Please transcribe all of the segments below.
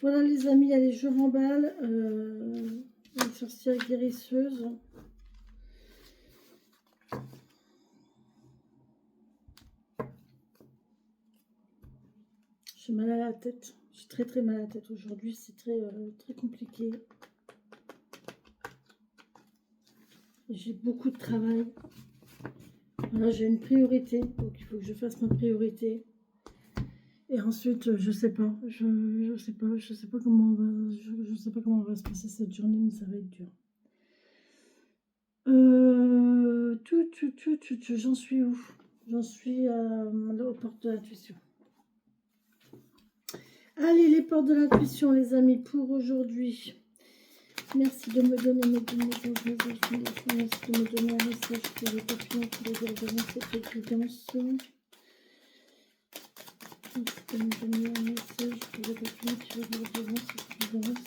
Voilà les amis, allez, je remballe. La sorcière guérisseuse. J'ai mal à la tête. J'ai très mal à la tête aujourd'hui. C'est très compliqué. J'ai beaucoup de travail. Voilà, j'ai une priorité. Donc il faut que je fasse ma priorité. Et ensuite, je sais pas. Je sais pas comment on va. Je sais pas comment va se passer cette journée, mais ça va être dur. J'en suis où? J'en suis aux portes de l'intuition. Allez, les portes de l'intuition, les amis, pour aujourd'hui. Merci de me donner mes messages. Merci de me donner un message pour les papillons, pour les ordonnances et les guidances. Merci de me donner un message pour les papillons, pour les ordonnances et les guidances.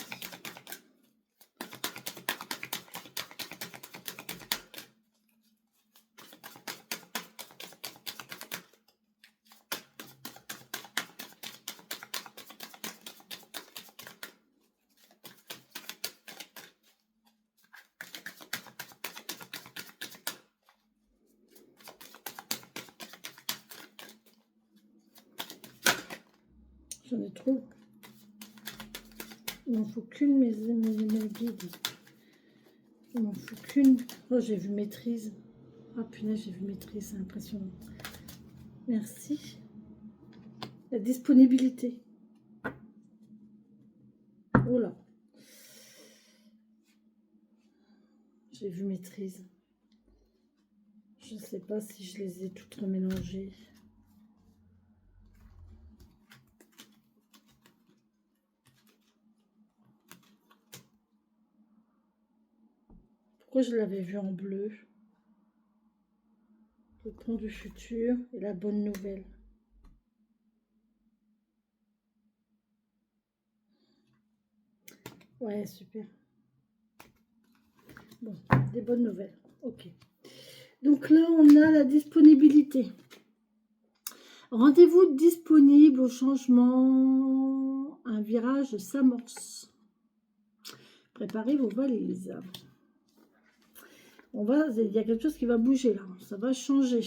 J'en ai trop. Il m'en faut qu'une, mes guides. Il m'en faut qu'une. Oh, j'ai vu maîtrise. Ah, punaise, j'ai vu maîtrise, c'est impressionnant. Merci. La disponibilité. Oh là. J'ai vu maîtrise. Je ne sais pas si je les ai toutes remélangées. Pourquoi je l'avais vu en bleu? Le pont du futur et la bonne nouvelle. Ouais, super. Bon, des bonnes nouvelles. Ok. Donc là, on a la disponibilité. Rendez-vous disponible au changement. Un virage s'amorce. Préparez vos valises. Il y a quelque chose qui va bouger là. Ça va changer.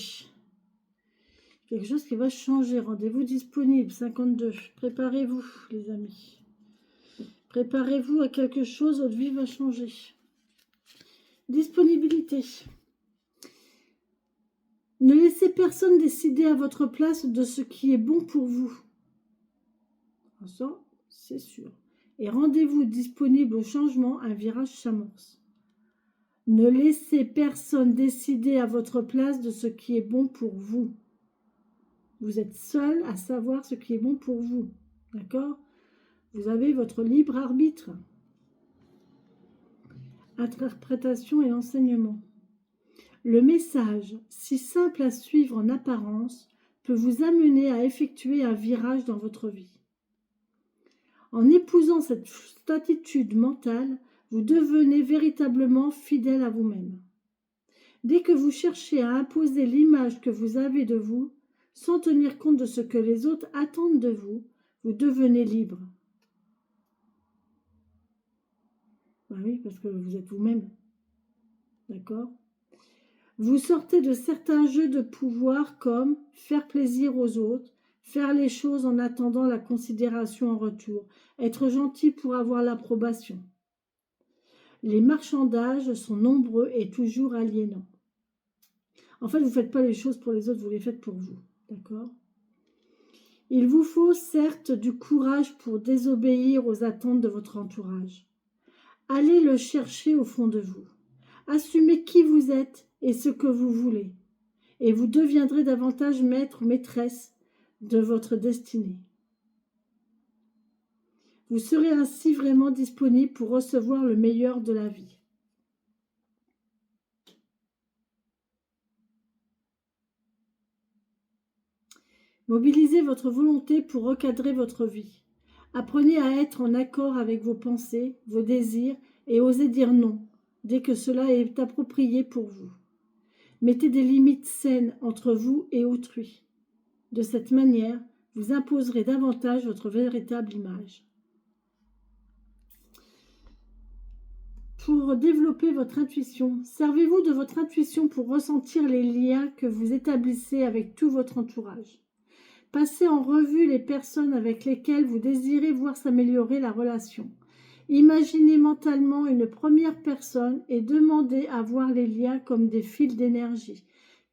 Quelque chose qui va changer. Rendez-vous disponible. 52. Préparez-vous, les amis. Préparez-vous à quelque chose. Votre vie va changer. Disponibilité. Ne laissez personne décider à votre place de ce qui est bon pour vous. Ça, c'est sûr. Et rendez-vous disponible au changement, un virage s'amorce. Ne laissez personne décider à votre place de ce qui est bon pour vous. Vous êtes seul à savoir ce qui est bon pour vous. D'accord? Vous avez votre libre arbitre. Interprétation et enseignement. Le message, si simple à suivre en apparence, peut vous amener à effectuer un virage dans votre vie. En épousant cette attitude mentale, vous devenez véritablement fidèle à vous-même. Dès que vous cherchez à imposer l'image que vous avez de vous, sans tenir compte de ce que les autres attendent de vous, vous devenez libre. Ben oui, parce que vous êtes vous-même. D'accord? Vous sortez de certains jeux de pouvoir comme faire plaisir aux autres, faire les choses en attendant la considération en retour, être gentil pour avoir l'approbation. Les marchandages sont nombreux et toujours aliénants. En fait, vous ne faites pas les choses pour les autres, vous les faites pour vous. D'accord? Il vous faut certes du courage pour désobéir aux attentes de votre entourage. Allez le chercher au fond de vous. Assumez qui vous êtes et ce que vous voulez. Et vous deviendrez davantage maître, maîtresse de votre destinée. Vous serez ainsi vraiment disponible pour recevoir le meilleur de la vie. Mobilisez votre volonté pour recadrer votre vie. Apprenez à être en accord avec vos pensées, vos désirs et osez dire non dès que cela est approprié pour vous. Mettez des limites saines entre vous et autrui. De cette manière, vous imposerez davantage votre véritable image. pour développer votre intuition. Servez-vous de votre intuition pour ressentir les liens que vous établissez avec tout votre entourage. Passez en revue les personnes avec lesquelles vous désirez voir s'améliorer la relation. Imaginez mentalement une première personne et demandez à voir les liens comme des fils d'énergie.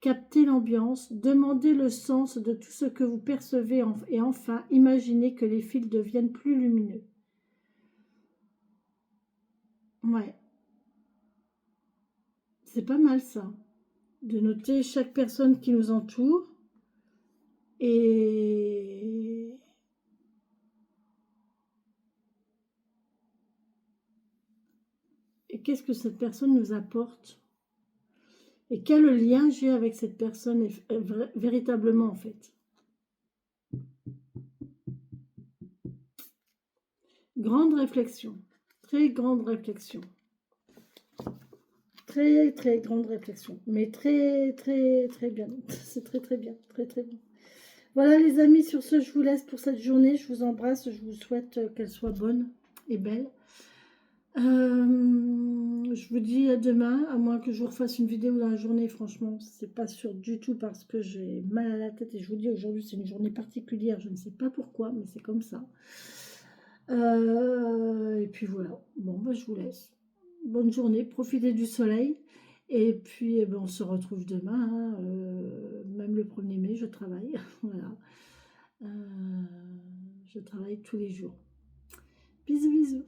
Captez l'ambiance, demandez le sens de tout ce que vous percevez et enfin, imaginez que les fils deviennent plus lumineux. Ouais, c'est pas mal ça, de noter chaque personne qui nous entoure et qu'est-ce que cette personne nous apporte et quel lien j'ai avec cette personne véritablement en fait. Grande réflexion, très grande réflexion. Très très grande réflexion, mais très très très bien. C'est très très bien, très très bien. Voilà les amis, sur ce je vous laisse pour cette journée. Je vous embrasse, je vous souhaite qu'elle soit bonne et belle. Je vous dis à demain, à moins que je vous refasse une vidéo dans la journée. Franchement, c'est pas sûr du tout parce que j'ai mal à la tête et je vous dis aujourd'hui c'est une journée particulière. Je ne sais pas pourquoi, mais c'est comme ça. Et puis voilà. Bon, bah, je vous laisse. Bonne journée, profitez du soleil. Et puis, eh ben, on se retrouve demain. Hein, même le 1er mai, je travaille. Voilà. Je travaille tous les jours. Bisous, bisous.